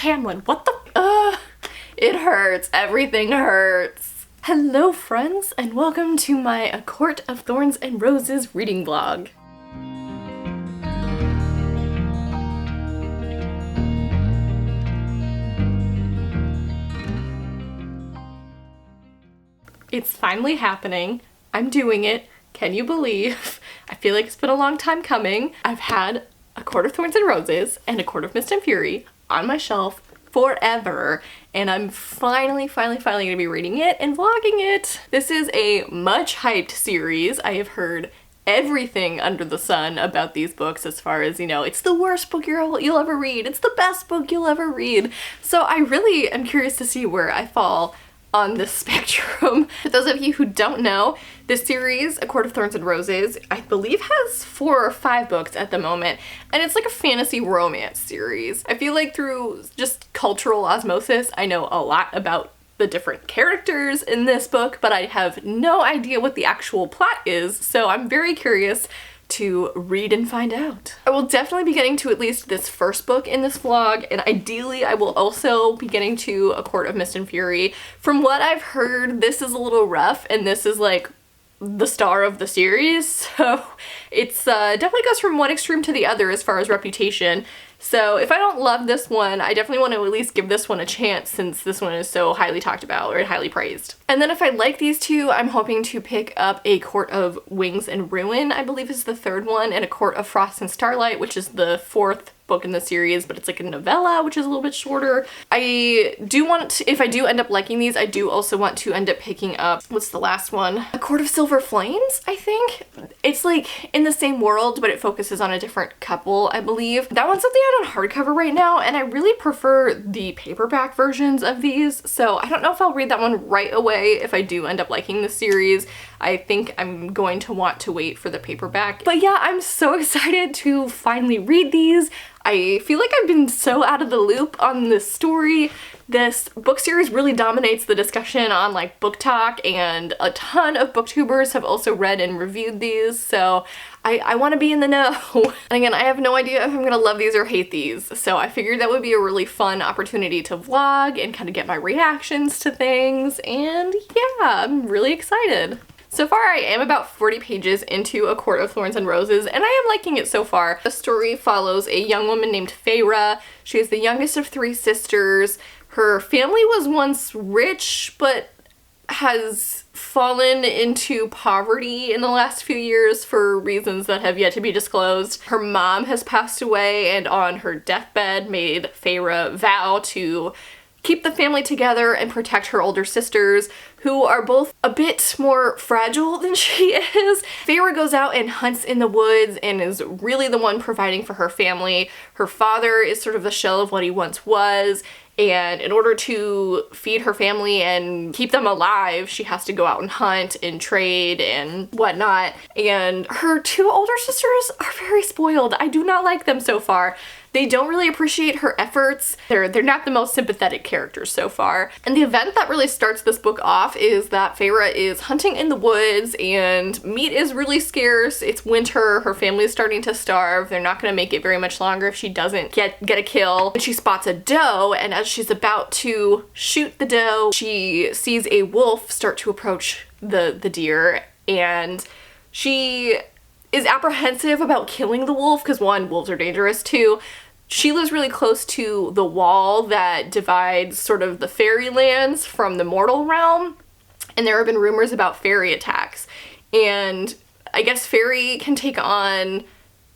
Tamlin. What the? It hurts. Everything hurts. Hello friends, and welcome to my A Court of Thorns and Roses reading vlog. It's finally happening. I'm doing it. Can you believe? I feel like it's been a long time coming. I've had A Court of Thorns and Roses and A Court of Mist and Fury on my shelf forever, and I'm finally gonna be reading it and vlogging it. This is a much hyped series. I have heard everything under the sun about these books as far as, you know, it's the worst book you'll ever read, it's the best book you'll ever read. So I really am curious to see where I fall on this spectrum. For those of you who don't know, this series, A Court of Thorns and Roses, I believe has 4 or 5 books at the moment, and it's like a fantasy romance series. I feel like through just cultural osmosis, I know a lot about the different characters in this book, but I have no idea what the actual plot is, so I'm very curious to read and find out. I will definitely be getting to at least this first book in this vlog, and ideally I will also be getting to A Court of Mist and Fury. From what I've heard, this is a little rough, and this is like the star of the series, so it's definitely goes from one extreme to the other as far as reputation. So if I don't love this one, I definitely want to at least give this one a chance since this one is so highly talked about or highly praised. And then if I like these two, I'm hoping to pick up A Court of Wings and Ruin, I believe is the 3rd one, and A Court of Frost and Starlight, which is the 4th book in the series, but it's like a novella, which is a little bit shorter. I do want to, if I do end up liking these, I do also want to end up picking up, what's the last one? A Court of Silver Flames, I think? It's like in the same world, but it focuses on a different couple, I believe. That one's something out on hardcover right now, and I really prefer the paperback versions of these, so I don't know if I'll read that one right away if I do end up liking the series. I think I'm going to want to wait for the paperback. But yeah, I'm so excited to finally read these. I feel like I've been so out of the loop on this story. This book series really dominates the discussion on like Book Talk, and a ton of booktubers have also read and reviewed these, so I want to be in the know. And again, I have no idea if I'm gonna love these or hate these, so I figured that would be a really fun opportunity to vlog and kind of get my reactions to things, and yeah, I'm really excited. So far, I am about 40 pages into A Court of Thorns and Roses, and I am liking it so far. The story follows a young woman named Feyre. She is the youngest of 3 sisters. Her family was once rich, but has fallen into poverty in the last few years for reasons that have yet to be disclosed. Her mom has passed away, and on her deathbed made Feyre vow to keep the family together and protect her older sisters, who are both a bit more fragile than she is. Feyre goes out and hunts in the woods and is really the one providing for her family. Her father is sort of the shell of what he once was, and in order to feed her family and keep them alive, she has to go out and hunt and trade and whatnot. And her 2 older sisters are very spoiled. I do not like them so far. They don't really appreciate her efforts. They're not the most sympathetic characters so far. And the event that really starts this book off is that Feyre is hunting in the woods and meat is really scarce. It's winter, her family is starting to starve. They're not gonna make it very much longer if she doesn't get a kill. And she spots a doe, and as she's about to shoot the doe, she sees a wolf start to approach the deer, and she is apprehensive about killing the wolf because 1, wolves are dangerous, 2, she lives really close to the wall that divides sort of the fairy lands from the mortal realm, and there have been rumors about fairy attacks. And I guess fairy can take on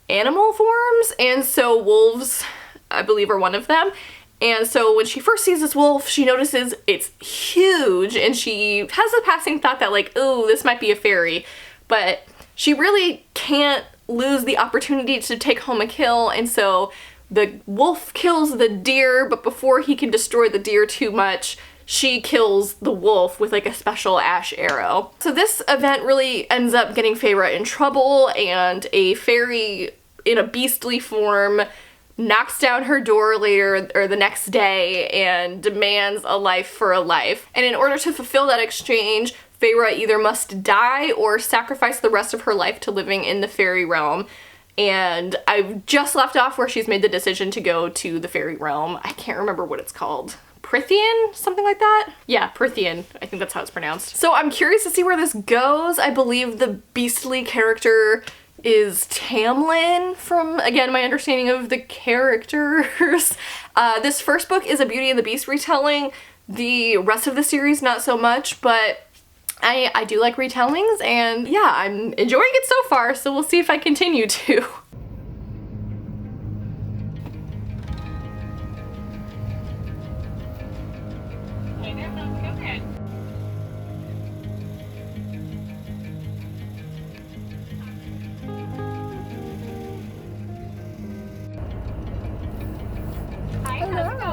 animal forms, and so wolves, I believe, are one of them. And so when she first sees this wolf, she notices it's huge, and she has a passing thought that like, oh, this might be a fairy, but she really can't lose the opportunity to take home a kill, and so the wolf kills the deer, but before he can destroy the deer too much, she kills the wolf with like a special ash arrow. So this event really ends up getting Feyre in trouble, and a fairy in a beastly form knocks down her door later or the next day and demands a life for a life. And in order to fulfill that exchange, Feyre either must die or sacrifice the rest of her life to living in the fairy realm. and I've just left off where she's made the decision to go to the fairy realm. I can't remember what it's called. Prithian? Something like that? Yeah, Prithian. I think that's how it's pronounced. So I'm curious to see where this goes. I believe the beastly character is Tamlin from, again, my understanding of the characters. This first book is a Beauty and the Beast retelling. The rest of the series, not so much, but I do like retellings, and yeah, I'm enjoying it so far, so we'll see if I continue to.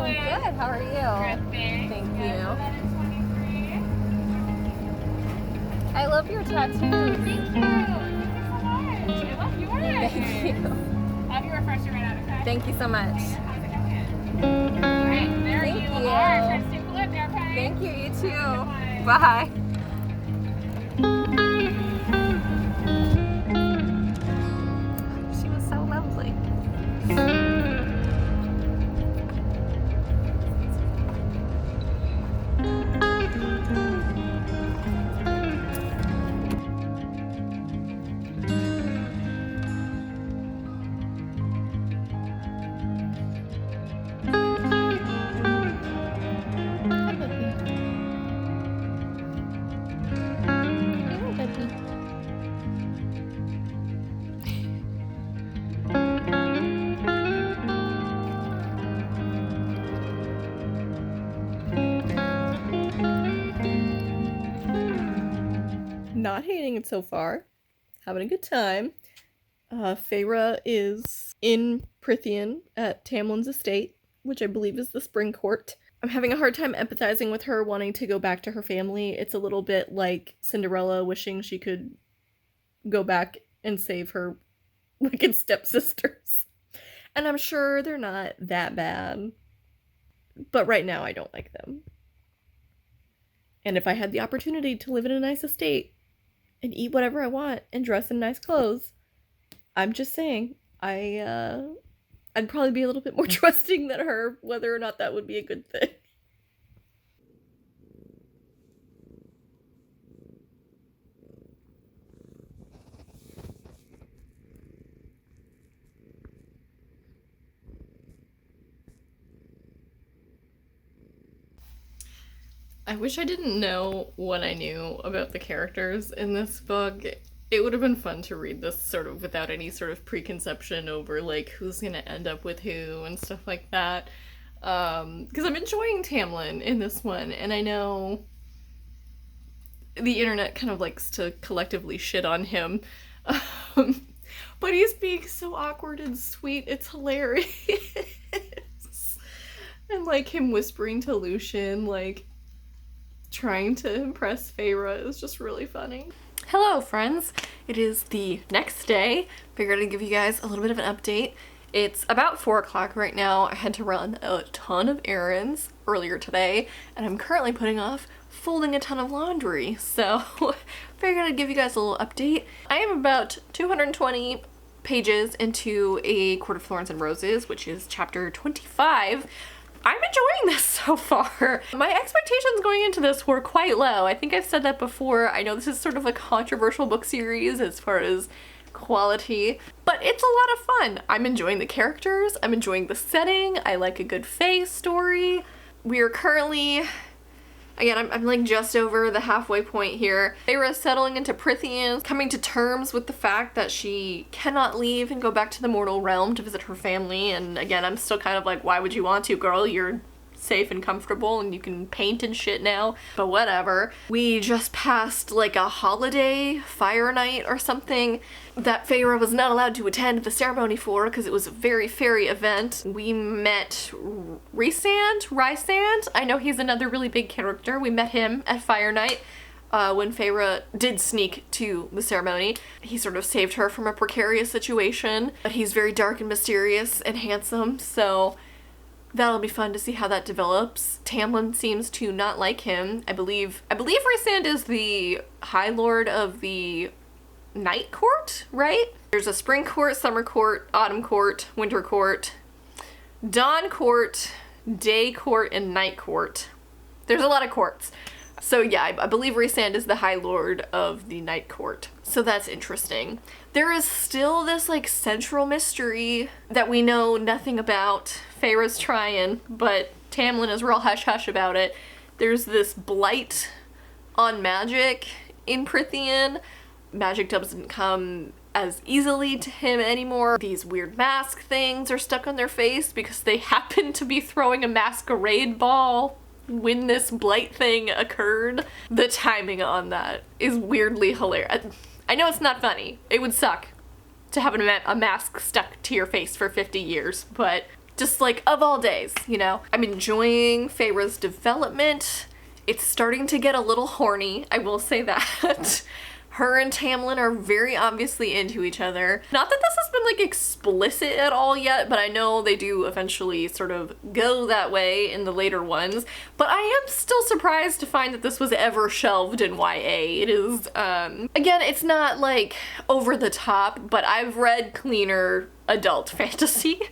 Good, how are you? Good, Thank you. I love your tattoos. Thank you. Thank you so much. I love yours. Thank you. I'll have you refresher right out, okay? Thank you so much. How's it going? Alright, there Thank you you. are. Try to stay cool there, okay? Thank you, you too. Bye. Bye. She was so lovely. Not hating it so far. Having a good time. Feyre is in Prithian at Tamlin's estate, which I believe is the Spring Court. I'm having a hard time empathizing with her wanting to go back to her family. It's a little bit like Cinderella wishing she could go back and save her wicked stepsisters. And I'm sure they're not that bad. But right now I don't like them. And if I had the opportunity to live in a nice estate and eat whatever I want and dress in nice clothes, I'm just saying, I'd probably be a little bit more trusting than her, whether or not that would be a good thing. I wish I didn't know what I knew about the characters in this book. It would have been fun to read this sort of without any sort of preconception over like who's gonna end up with who and stuff like that. Because I'm enjoying Tamlin in this one, and I know the internet kind of likes to collectively shit on him. But he's being so awkward and sweet, it's hilarious. And like him whispering to Lucian, like trying to impress Feyre is just really funny. Hello friends, it is the next day. Figured I'd give you guys a little bit of an update. It's about 4 o'clock right now. I had to run a ton of errands earlier today, and I'm currently putting off folding a ton of laundry. So figured I'd give you guys a little update. I am about 220 pages into A Court of Thorns and Roses, which is chapter 25. I'm enjoying this so far. My expectations going into this were quite low. I think I've said that before. I know this is sort of a controversial book series as far as quality, but it's a lot of fun. I'm enjoying the characters. I'm enjoying the setting. I like a good Fae story. We are currently, again, I'm like just over the halfway point here. Feyre is settling into Prithian, coming to terms with the fact that she cannot leave and go back to the mortal realm to visit her family. And again, I'm still kind of like, why would you want to, girl? You're safe and comfortable and you can paint and shit now, but whatever. We just passed like a holiday fire night or something that Feyre was not allowed to attend the ceremony for because it was a very fairy event. We met Rysand. I know he's another really big character. We met him at fire night when Feyre did sneak to the ceremony. He sort of saved her from a precarious situation, but he's very dark and mysterious and handsome, so that'll be fun to see how that develops. Tamlin seems to not like him. I believe Rysand is the High Lord of the night court, right? There's a spring court, summer court, autumn court, winter court, dawn court, day court, and night court. There's a lot of courts. So yeah, I believe Rhysand is the High Lord of the Night Court. So that's interesting. There is still this like central mystery that we know nothing about. Feyre's trying, but Tamlin is real hush-hush about it. There's this blight on magic in Prythian. Magic doesn't come as easily to him anymore. These weird mask things are stuck on their face because they happen to be throwing a masquerade ball when this blight thing occurred. The timing on that is weirdly hilarious. I know it's not funny. It would suck to have a mask stuck to your face for 50 years, but just like of all days, you know? I'm enjoying Feyre's development. It's starting to get a little horny, I will say that. Her and Tamlin are very obviously into each other. Not that this has been like explicit at all yet, but I know they do eventually sort of go that way in the later ones. But I am still surprised to find that this was ever shelved in YA. It is, again, it's not like over the top, but I've read cleaner adult fantasy.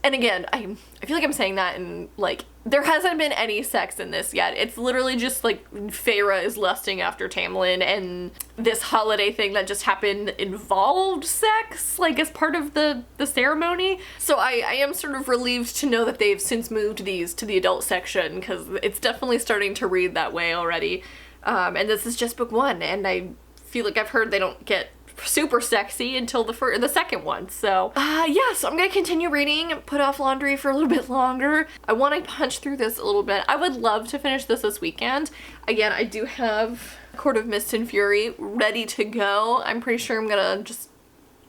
And again, I feel like I'm saying that and like, there hasn't been any sex in this yet. It's literally just like Feyre is lusting after Tamlin, and this holiday thing that just happened involved sex, like as part of the ceremony. So I am sort of relieved to know that they've since moved these to the adult section, because it's definitely starting to read that way already. And this is just book 1, and I feel like I've heard they don't get super sexy until the second one. So yeah, so I'm gonna continue reading, put off laundry for a little bit longer. I want to punch through this a little bit. I would love to finish this weekend. Again, I do have Court of Mist and Fury ready to go. I'm pretty sure I'm gonna just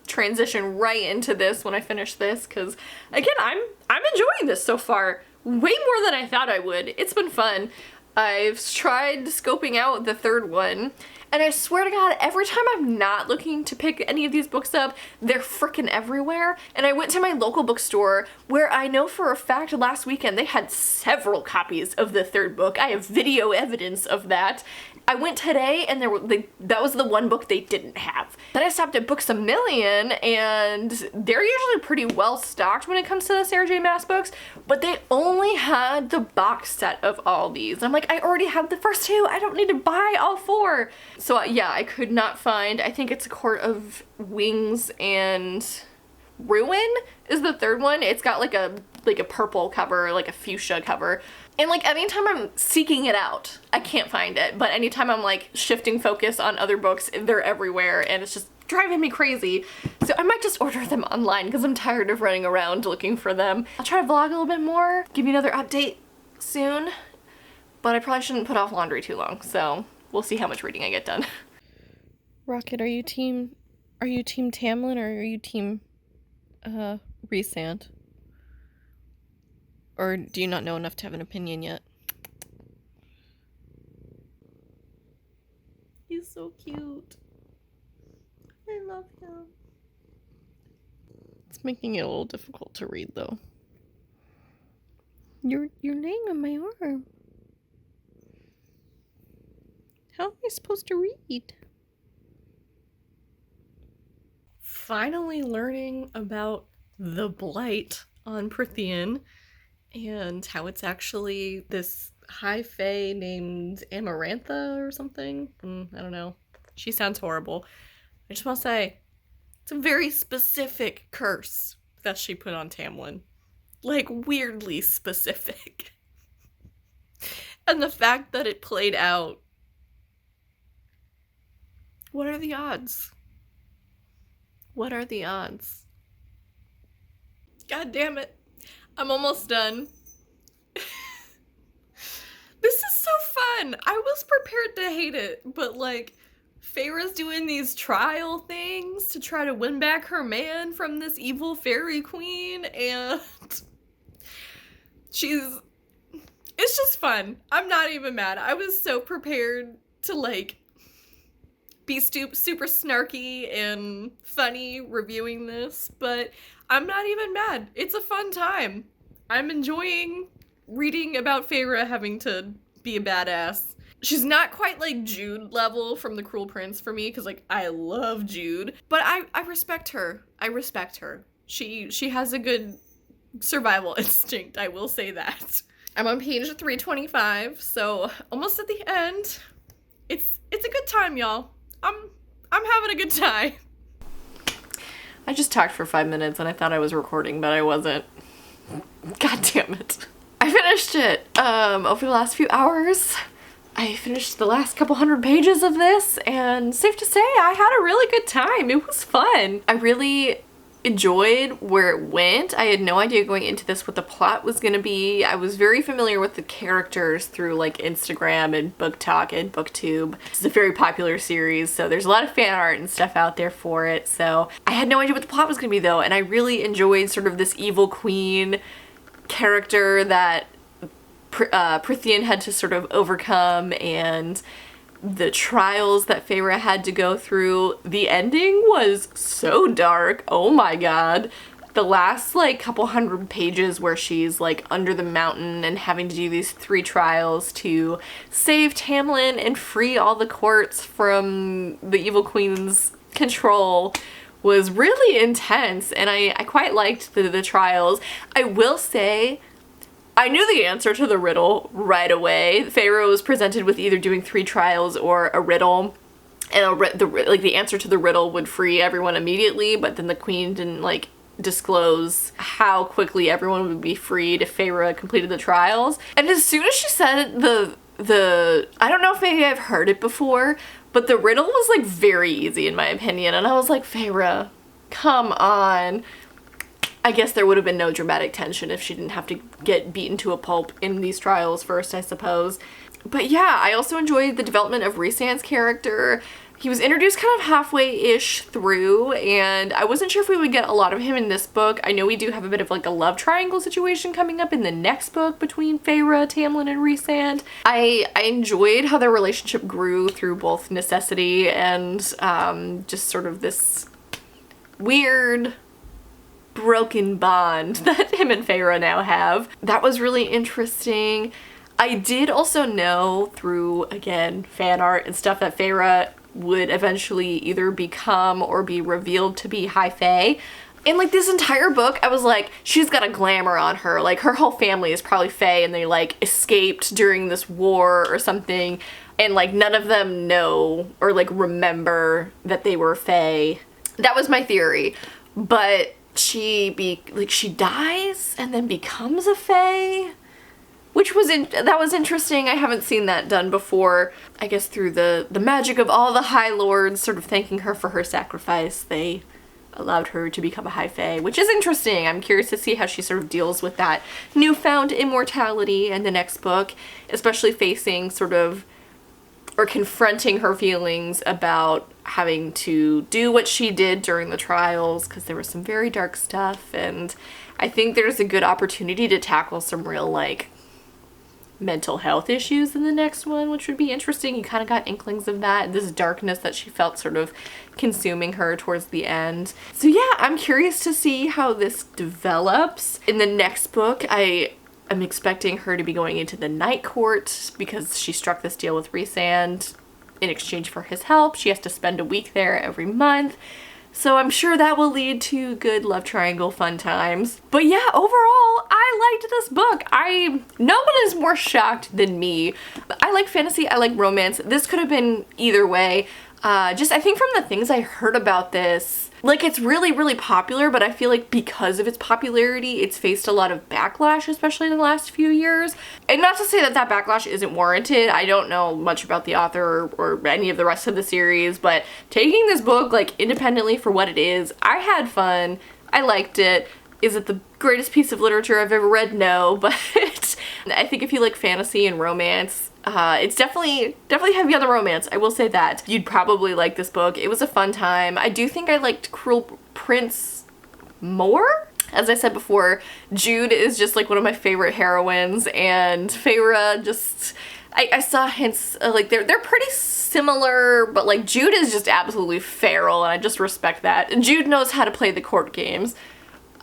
transition right into this when I finish this, because again, I'm enjoying this so far way more than I thought I would. It's been fun. I've tried scoping out the third one, and I swear to God, every time I'm not looking to pick any of these books up, they're frickin' everywhere. And I went to my local bookstore, where I know for a fact last weekend they had several copies of the third book. I have video evidence of that. I went today, and that was the one book they didn't have. Then I stopped at Books A Million, and they're usually pretty well stocked when it comes to the Sarah J. Maas books, but they only had the box set of all these. I'm like, I already have the first 2. I don't need to buy all 4. So yeah, I could not find, I think it's A Court of Wings and Ruin is the third one. It's got like a purple cover, like a fuchsia cover. And like anytime I'm seeking it out, I can't find it. But anytime I'm like shifting focus on other books, they're everywhere, and it's just driving me crazy. So I might just order them online because I'm tired of running around looking for them. I'll try to vlog a little bit more, give you another update soon, but I probably shouldn't put off laundry too long, so we'll see how much reading I get done. Rocket, are you team Tamlin, or are you team Rhysand? Or do you not know enough to have an opinion yet? He's so cute. I love him. It's making it a little difficult to read, though. You're laying on my arm. How am I supposed to read? Finally learning about the blight on Prythian, and how it's actually this high fae named Amarantha or something. I don't know. She sounds horrible. I just want to say, it's a very specific curse that she put on Tamlin. Like, weirdly specific. And the fact that it played out. What are the odds? What are the odds? God damn it. I'm almost done. This is so fun. I was prepared to hate it, but like, Feyre's doing these trial things to try to win back her man from this evil fairy queen, and it's just fun. I'm not even mad. I was so prepared to like be super snarky and funny reviewing this, but I'm not even mad. It's a fun time. I'm enjoying reading about Feyre having to be a badass. She's not quite like Jude level from The Cruel Prince for me, because like I love Jude, but I respect her. I respect her. She has a good survival instinct, I will say that. I'm on page 325, so almost at the end. It's a good time, y'all. I'm having a good time. I just talked for 5 minutes and I thought I was recording, but I wasn't. God damn it. I finished it over the last few hours. I finished the last couple hundred pages of this, and safe to say I had a really good time. It was fun. I really enjoyed where it went. I had no idea going into this what the plot was gonna be. I was very familiar with the characters through like Instagram and Book Talk and BookTube. It's a very popular series, so there's a lot of fan art and stuff out there for it. So I had no idea what the plot was gonna be though, and I really enjoyed sort of this evil queen character that Prithian had to sort of overcome, and the trials that Feyre had to go through. The ending was so dark. Oh my god. The last like couple hundred pages where she's like under the mountain and having to do these 3 trials to save Tamlin and free all the courts from the evil queen's control was really intense, and I quite liked the trials. I will say I knew the answer to the riddle right away. Feyre was presented with either doing 3 trials or a riddle, and the answer to the riddle would free everyone immediately, but then the queen didn't like disclose how quickly everyone would be freed if Feyre completed the trials. And as soon as she said the I don't know if maybe I've heard it before, but the riddle was like very easy in my opinion, and I was like, Feyre, come on. I guess there would have been no dramatic tension if she didn't have to get beaten to a pulp in these trials first, I suppose. But yeah, I also enjoyed the development of Rhysand's character. He was introduced kind of halfway-ish through, and I wasn't sure if we would get a lot of him in this book. I know we do have a bit of like a love triangle situation coming up in the next book between Feyre, Tamlin, and Rhysand. I enjoyed how their relationship grew through both necessity and just sort of this weird broken bond that him and Feyre now have. That was really interesting. I did also know through, again, fan art and stuff that Feyre would eventually either become or be revealed to be High Fae. In like this entire book, I was like, she's got a glamour on her. Like her whole family is probably Fae and they like escaped during this war or something, and like none of them know or like remember that they were Fae. That was my theory. But she dies and then becomes a Fae, which was that was interesting. I haven't seen that done before. I guess through the magic of all the High Lords sort of thanking her for her sacrifice, they allowed her to become a High Fae, which is interesting. I'm curious to see how she sort of deals with that newfound immortality in the next book, especially facing sort of or confronting her feelings about having to do what she did during the trials, because there was some very dark stuff, and I think there's a good opportunity to tackle some real like mental health issues in the next one, which would be interesting. You kind of got inklings of that, this darkness that she felt sort of consuming her towards the end. So yeah, I'm curious to see how this develops. In the next book, I'm expecting her to be going into the Night Court because she struck this deal with Rhysand in exchange for his help. She has to spend a week there every month. So I'm sure that will lead to good love triangle fun times. But yeah, overall, I liked this book. No one is more shocked than me. I like fantasy, I like romance. This could have been either way. I think from the things I heard about this, like it's really, really popular, but I feel like because of its popularity, it's faced a lot of backlash, especially in the last few years. And not to say that that backlash isn't warranted. I don't know much about the author or any of the rest of the series, but taking this book like independently for what it is, I had fun. I liked it. Is it the greatest piece of literature I've ever read? No, but I think if you like fantasy and romance, it's definitely heavy on the romance, I will say that. You'd probably like this book. It was a fun time. I do think I liked Cruel Prince more. As I said before, Jude is just like one of my favorite heroines, and Feyre just, I saw hints, like they're pretty similar, but like Jude is just absolutely feral, and I just respect that. And Jude knows how to play the court games.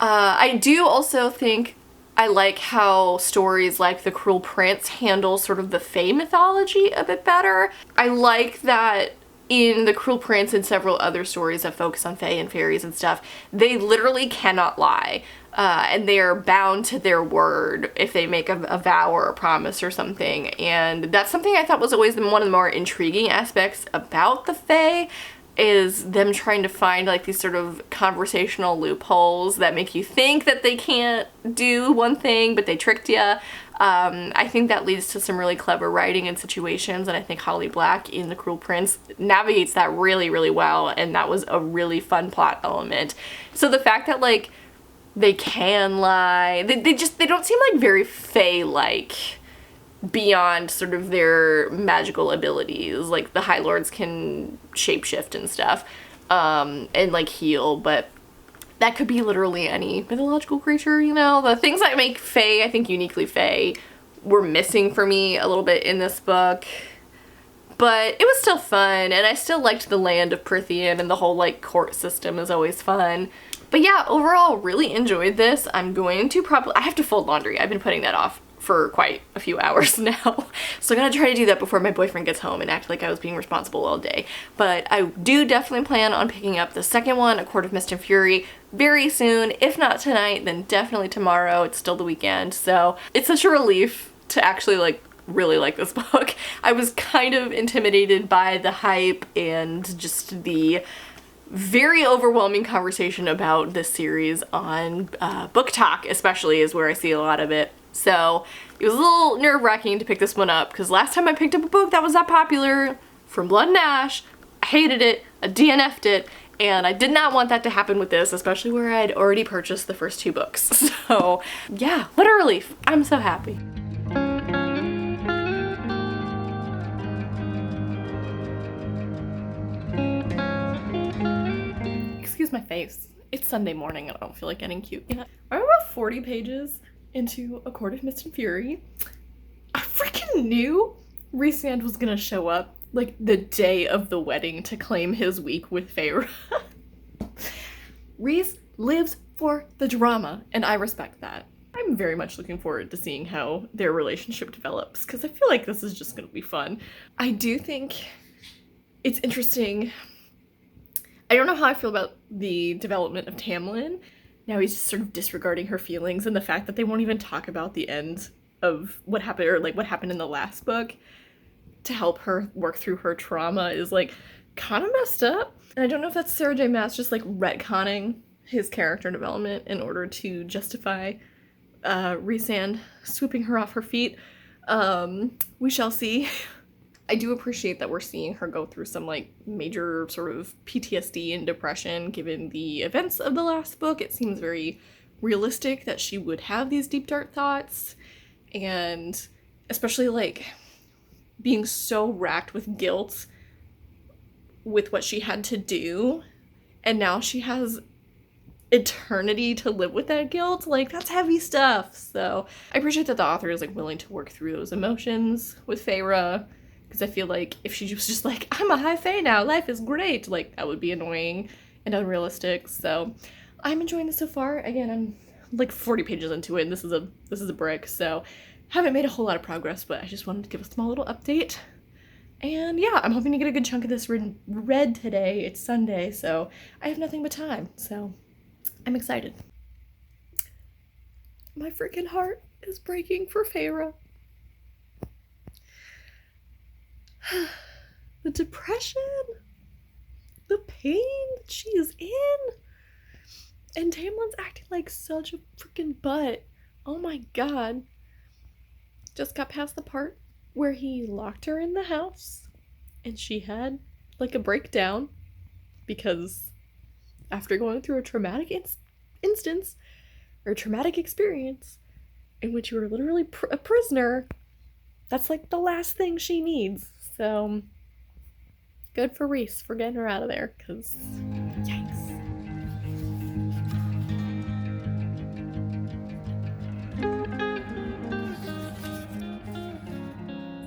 I do also think I like how stories like The Cruel Prince handle sort of the Fae mythology a bit better. I like that in The Cruel Prince and several other stories that focus on Fae and fairies and stuff, they literally cannot lie. And they are bound to their word if they make a vow or a promise or something. And that's something I thought was always one of the more intriguing aspects about the Fae, is them trying to find like these sort of conversational loopholes that make you think that they can't do one thing, but they tricked you. I think that leads to some really clever writing and situations, and I think Holly Black in The Cruel Prince navigates that really, really well, and that was a really fun plot element. So the fact that like they can lie, they don't seem like very Fae-like beyond sort of their magical abilities. Like the High Lords can shapeshift and stuff, and like heal, but that could be literally any mythological creature, you know? The things that make Fae, I think, uniquely Fae were missing for me a little bit in this book. But it was still fun, and I still liked the land of Prithian, and the whole like court system is always fun. But yeah, overall, really enjoyed this. I'm going to I have to fold laundry. I've been putting that off for quite a few hours now. So I'm gonna try to do that before my boyfriend gets home and act like I was being responsible all day. But I do definitely plan on picking up the second one, A Court of Mist and Fury, very soon. If not tonight, then definitely tomorrow. It's still the weekend, so it's such a relief to actually like really like this book. I was kind of intimidated by the hype and just the very overwhelming conversation about this series on Book Talk, especially, is where I see a lot of it. So it was a little nerve-wracking to pick this one up, because last time I picked up a book that was that popular, From Blood and Ash, I hated it, I DNF'd it, and I did not want that to happen with this, especially where I'd already purchased the first 2 books. So yeah, what a relief. I'm so happy. Excuse my face. It's Sunday morning and I don't feel like getting cute yet. I'm about 40 pages into A Court of Mist and Fury. I freaking knew Rhysand was gonna show up like the day of the wedding to claim his week with Feyre. Rhys lives for the drama, and I respect that. I'm very much looking forward to seeing how their relationship develops, because I feel like this is just gonna be fun. I do think it's interesting. I don't know how I feel about the development of Tamlin. Now he's just sort of disregarding her feelings, and the fact that they won't even talk about the end of what happened, or like what happened in the last book to help her work through her trauma, is like kind of messed up. And I don't know if that's Sarah J. Maas just like retconning his character development in order to justify Rhysand swooping her off her feet. We shall see. I do appreciate that we're seeing her go through some like major sort of PTSD and depression given the events of the last book. It seems very realistic that she would have these deep dark thoughts, and especially like being so racked with guilt with what she had to do, and now she has eternity to live with that guilt. Like, that's heavy stuff. So I appreciate that the author is like willing to work through those emotions with Feyre, because I feel like if she was just like, I'm a high fae now, life is great, like that would be annoying and unrealistic. So I'm enjoying this so far. Again, I'm like 40 pages into it, and this is a brick, so haven't made a whole lot of progress, but I just wanted to give a small little update. And yeah, I'm hoping to get a good chunk of this read today. It's Sunday, so I have nothing but time, so I'm excited. My freaking heart is breaking for Feyre. The depression, the pain that she is in, and Tamlin's acting like such a freaking butt. Oh my god. Just got past the part where he locked her in the house and she had like a breakdown because after going through a traumatic instance or traumatic experience in which you were literally a prisoner, that's like the last thing she needs. So good for Rhys for getting her out of there, because yikes.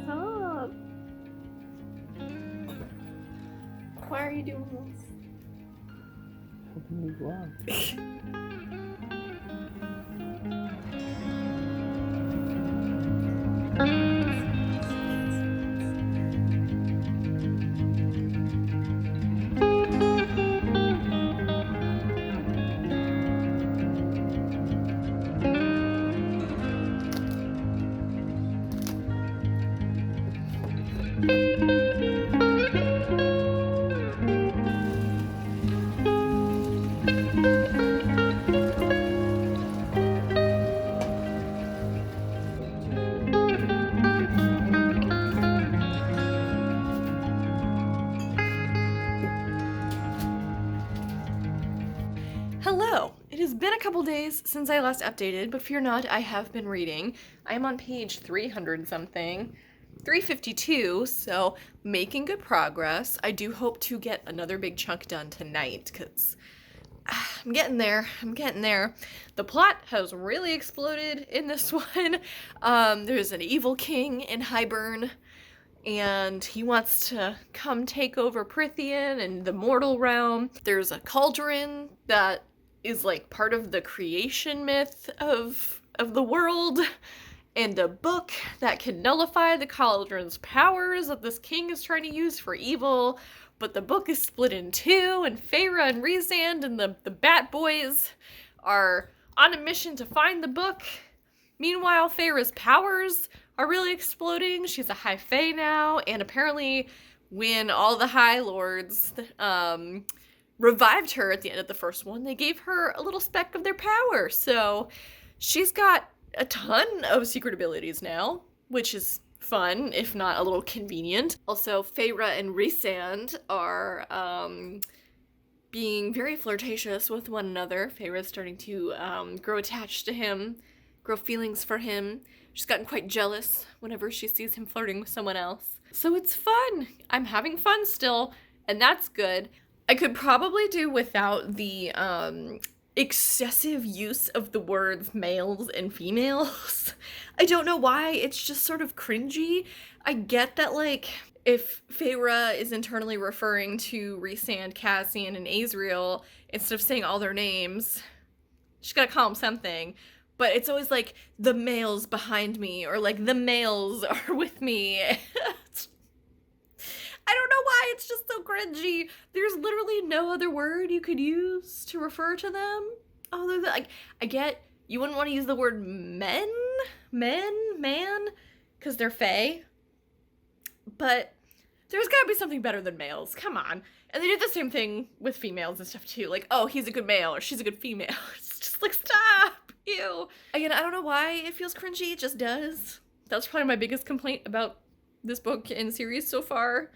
Stop. Why are you doing this? Helping me vlog. Hello! It has been a couple days since I last updated, but fear not, I have been reading. I am on page 300 something, 352, so making good progress. I do hope to get another big chunk done tonight, because I'm getting there. The plot has really exploded in this one. There's an evil king in Highburn, and he wants to come take over Prithian and the mortal realm. There's a cauldron that is like part of the creation myth of the world, and a book that can nullify the cauldron's powers that this king is trying to use for evil. But the book is split in two, and Feyre and Rhysand and the Bat Boys are on a mission to find the book. Meanwhile, Feyre's powers are really exploding. She's a High Fae now, and apparently when all the High Lords revived her at the end of the first one, they gave her a little speck of their power. So she's got a ton of secret abilities now, which is fun, if not a little convenient. Also, Feyre and Rhysand are being very flirtatious with one another. Feyre's starting to grow attached to him, grow feelings for him. She's gotten quite jealous whenever she sees him flirting with someone else. So it's fun. I'm having fun still, and that's good. I could probably do without the excessive use of the words males and females. I don't know why, it's just sort of cringy. I get that, like, if Feyre is internally referring to Rhysand, Cassian, and Azriel, instead of saying all their names, she's gotta call them something. But it's always like, the males behind me, or like, the males are with me. I don't know why, it's just so cringy. There's literally no other word you could use to refer to them. Other than, like, I get you wouldn't want to use the word man, because they're fae. But there's gotta be something better than males, come on. And they do the same thing with females and stuff too. Like, oh, he's a good male, or she's a good female. It's just like, stop, ew. Again, I don't know why it feels cringy, it just does. That's probably my biggest complaint about this book and series so far.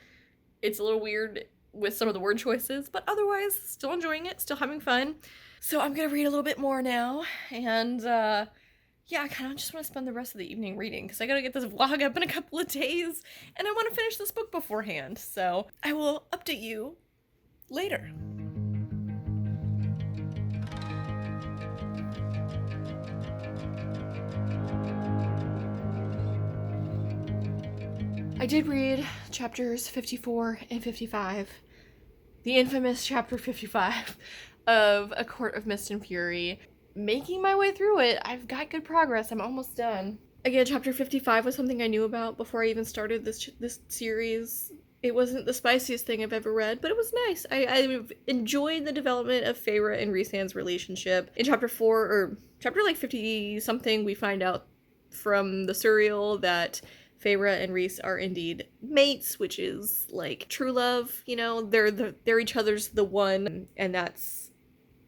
It's a little weird with some of the word choices, but otherwise, still enjoying it, still having fun. So I'm gonna read a little bit more now, and yeah, I kind of just want to spend the rest of the evening reading, because I gotta get this vlog up in a couple of days, and I want to finish this book beforehand, so I will update you later. I did read chapters 54 and 55, the infamous chapter 55 of A Court of Mist and Fury. Making my way through it, I've got good progress, I'm almost done. Again, chapter 55 was something I knew about before I even started this series. It wasn't the spiciest thing I've ever read, but it was nice. I enjoyed the development of Feyre and Rhysand's relationship. In chapter 4, or chapter like 50-something, we find out from the Suriel that Feyre and Rhys are indeed mates, which is like true love, you know, they're each other's the one, and that's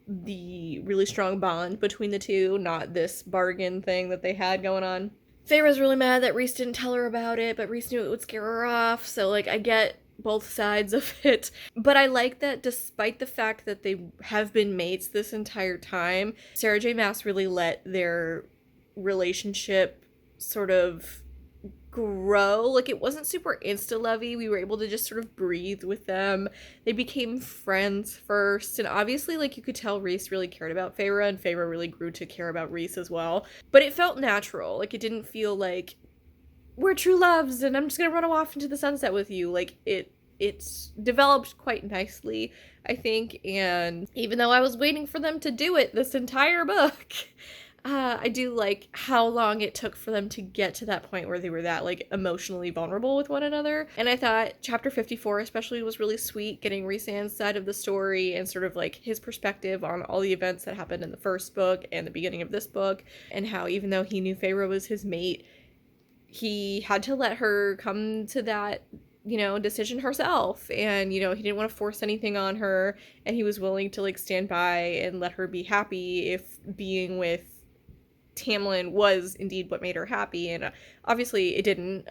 the really strong bond between the two, not this bargain thing that they had going on. Feyre's really mad that Rhys didn't tell her about it, but Rhys knew it would scare her off, so like I get both sides of it. But I like that despite the fact that they have been mates this entire time, Sarah J. Maas really let their relationship sort of grow. Like, it wasn't super insta-lovey. We were able to just sort of breathe with them. They became friends first, and obviously, like, you could tell Rhys really cared about Feyre, and Feyre really grew to care about Rhys as well. But it felt natural. Like, it didn't feel like, we're true loves, and I'm just gonna run off into the sunset with you. Like, it's developed quite nicely, I think, and even though I was waiting for them to do it this entire book, I do like how long it took for them to get to that point where they were that, like, emotionally vulnerable with one another. And I thought chapter 54 especially was really sweet, getting Rhysand's side of the story and sort of, like, his perspective on all the events that happened in the first book and the beginning of this book, and how even though he knew Feyre was his mate, he had to let her come to that decision herself, and, he didn't want to force anything on her, and he was willing to, like, stand by and let her be happy if being with Tamlin was indeed what made her happy, and obviously it didn't,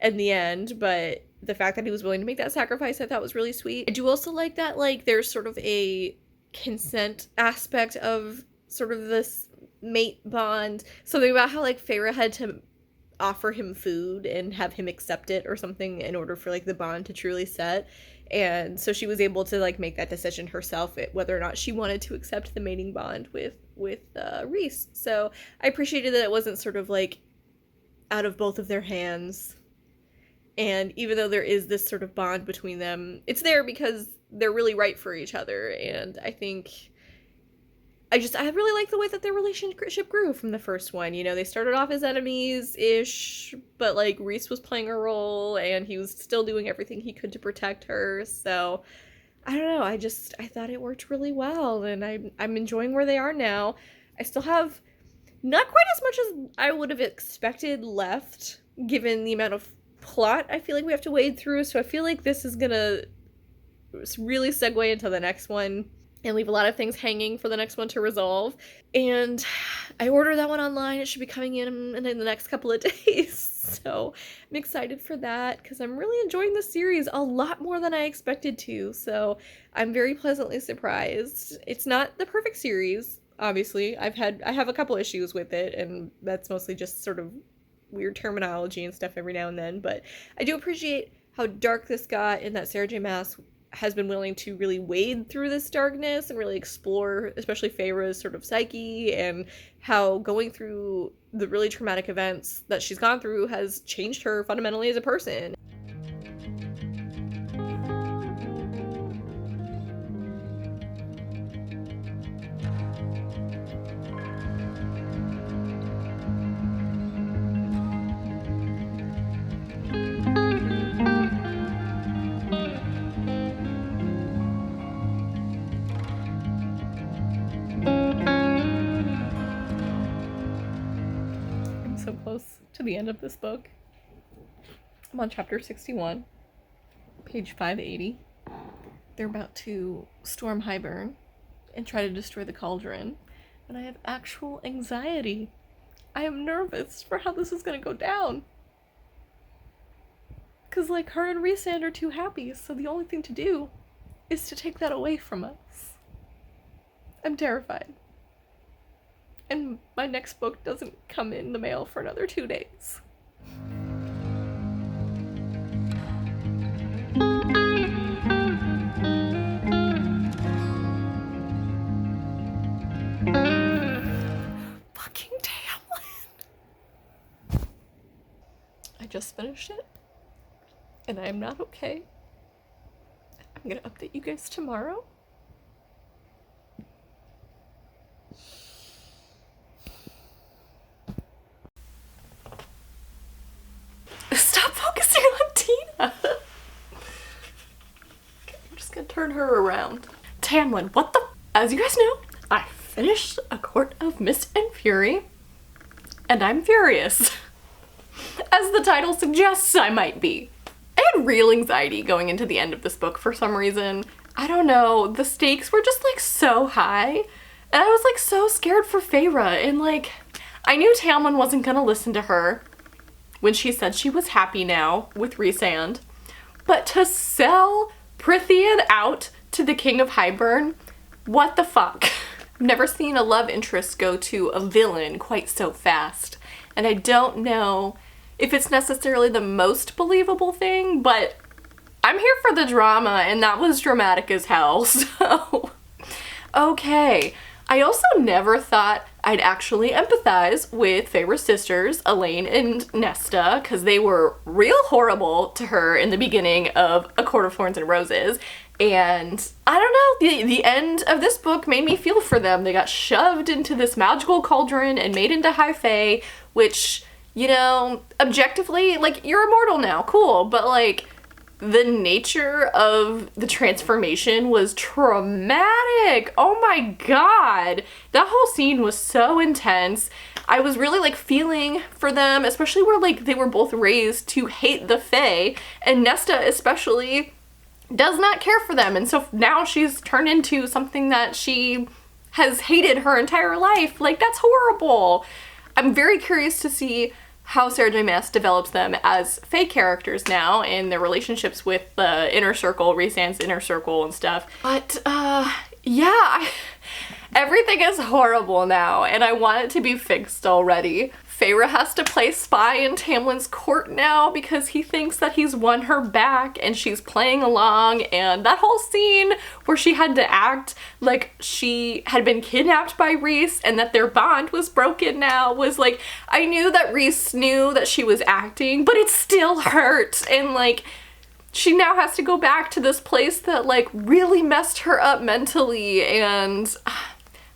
in the end, but the fact that he was willing to make that sacrifice I thought was really sweet. I do also like that, like, there's sort of a consent aspect of sort of this mate bond. Something about how, like, Feyre had to offer him food and have him accept it or something in order for, like, the bond to truly set. And so she was able to, like, make that decision herself, whether or not she wanted to accept the mating bond with Rhys. So I appreciated that it wasn't sort of, like, out of both of their hands. And even though there is this sort of bond between them, it's there because they're really right for each other. And I think I really like the way that their relationship grew from the first one. They started off as enemies-ish, but, like, Rhys was playing a role, and he was still doing everything he could to protect her. So, I don't know, I thought it worked really well, and I'm enjoying where they are now. I still have not quite as much as I would have expected left, given the amount of plot I feel like we have to wade through, so I feel like this is gonna really segue into the next one and leave a lot of things hanging for the next one to resolve. And I ordered that one online. It should be coming in the next couple of days. So I'm excited for that because I'm really enjoying the series a lot more than I expected to. So I'm very pleasantly surprised. It's not the perfect series, obviously. I have a couple issues with it, and that's mostly just sort of weird terminology and stuff every now and then. But I do appreciate how dark this got, and that Sarah J. Maas has been willing to really wade through this darkness and really explore, especially Feyre's sort of psyche, and how going through the really traumatic events that she's gone through has changed her fundamentally as a person. So close to the end of this book. I'm on chapter 61, page 580. They're about to storm Highburn and try to destroy the cauldron, and I have actual anxiety. I am nervous for how this is going to go down. Because, like, her and Rhysand are too happy, so the only thing to do is to take that away from us. I'm terrified. And my next book doesn't come in the mail for another 2 days. Fucking Tamlin. I just finished it, and I am not okay. I'm gonna update you guys tomorrow. Stop focusing on Tina! Okay, I'm just gonna turn her around. Tamlin, what the? As you guys know, I finished A Court of Mist and Fury, and I'm furious. As the title suggests, I might be. I had real anxiety going into the end of this book for some reason. I don't know, the stakes were just, like, so high, and I was, like, so scared for Feyre, and, like, I knew Tamlin wasn't gonna listen to her when she said she was happy now with Rhysand, but to sell Prythian out to the King of Highburn, what the fuck? I've never seen a love interest go to a villain quite so fast, and I don't know if it's necessarily the most believable thing, but I'm here for the drama, and that was dramatic as hell, so okay. I also never thought I'd actually empathize with Feyre's sisters, Elaine and Nesta, because they were real horrible to her in the beginning of A Court of Thorns and Roses. And I don't know, the end of this book made me feel for them. They got shoved into this magical cauldron and made into High Fae, which, you know, objectively, like, you're immortal now, cool, but, like, the nature of the transformation was traumatic. Oh my god. That whole scene was so intense. I was really like feeling for them, especially where like they were both raised to hate the Fae, and Nesta especially does not care for them, and so now she's turned into something that she has hated her entire life. Like, that's horrible. I'm very curious to see how Sarah J. Maas develops them as Fae characters now and their relationships with the inner circle, Rhysand's inner circle and stuff. But yeah, everything is horrible now, and I want it to be fixed already. Feyre has to play spy in Tamlin's court now because he thinks that he's won her back, and she's playing along, and that whole scene where she had to act like she had been kidnapped by Rhys and that their bond was broken now was like, I knew that Rhys knew that she was acting, but it still hurt, and like, she now has to go back to this place that like really messed her up mentally, and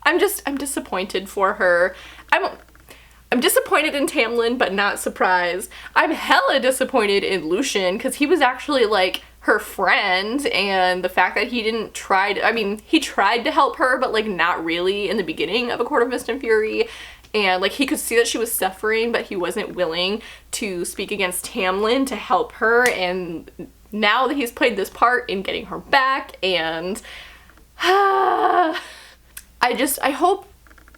I'm disappointed for her. I'm disappointed in Tamlin, but not surprised. I'm hella disappointed in Lucien, because he was actually, like, her friend, and the fact that he didn't try to, I mean, he tried to help her, but, like, not really in the beginning of A Court of Mist and Fury, and, like, he could see that she was suffering, but he wasn't willing to speak against Tamlin to help her, and now that he's played this part in getting her back, and I hope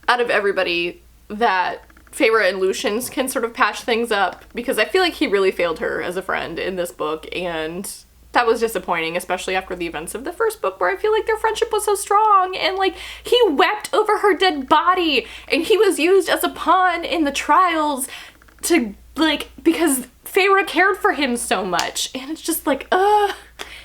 out of everybody that Feyre and Lucien can sort of patch things up, because I feel like he really failed her as a friend in this book, and that was disappointing, especially after the events of the first book, where I feel like their friendship was so strong, and like, he wept over her dead body, and he was used as a pawn in the trials to, like, because Feyre cared for him so much, and it's just like,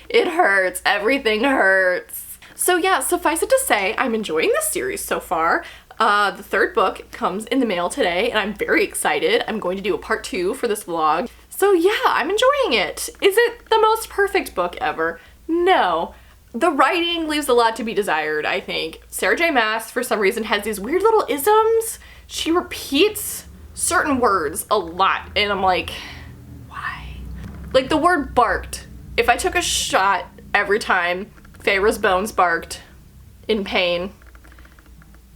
it hurts, everything hurts. So yeah, suffice it to say, I'm enjoying this series so far. The third book comes in the mail today, and I'm very excited. I'm going to do a part 2 for this vlog. So yeah, I'm enjoying it. Is it the most perfect book ever? No. The writing leaves a lot to be desired, I think. Sarah J. Maas, for some reason, has these weird little isms. She repeats certain words a lot, and I'm like, why? Like the word barked. If I took a shot every time Feyre's bones barked in pain,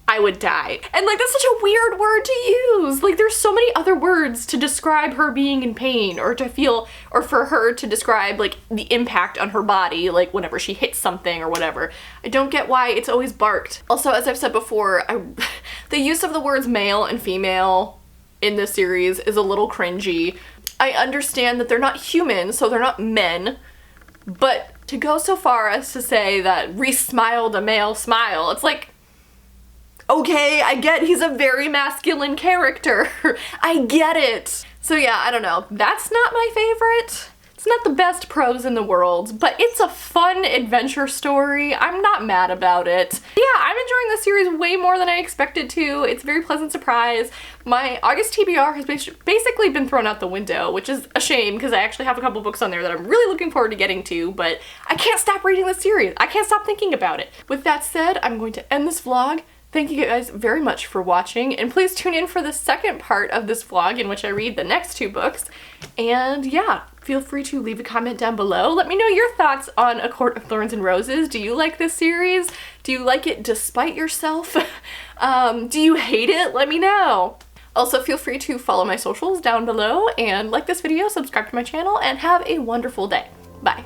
I would die. And like, that's such a weird word to use. Like, there's so many other words to describe her being in pain, or to feel, or for her to describe like the impact on her body, like whenever she hits something or whatever. I don't get why it's always barked. Also, as I've said before, the use of the words male and female in this series is a little cringy. I understand that they're not human, so they're not men, but to go so far as to say that Rhys smiled a male smile, it's like, okay, I get he's a very masculine character. I get it. So yeah, I don't know. That's not my favorite. It's not the best prose in the world, but it's a fun adventure story. I'm not mad about it. Yeah, I'm enjoying this series way more than I expected to. It's a very pleasant surprise. My August TBR has basically been thrown out the window, which is a shame because I actually have a couple books on there that I'm really looking forward to getting to, but I can't stop reading this series. I can't stop thinking about it. With that said, I'm going to end this vlog. Thank you guys very much for watching, and please tune in for the second part of this vlog in which I read the next 2 books. And yeah, feel free to leave a comment down below. Let me know your thoughts on A Court of Thorns and Roses. Do you like this series? Do you like it despite yourself? Do you hate it? Let me know. Also, feel free to follow my socials down below, and like this video, subscribe to my channel, and have a wonderful day. Bye.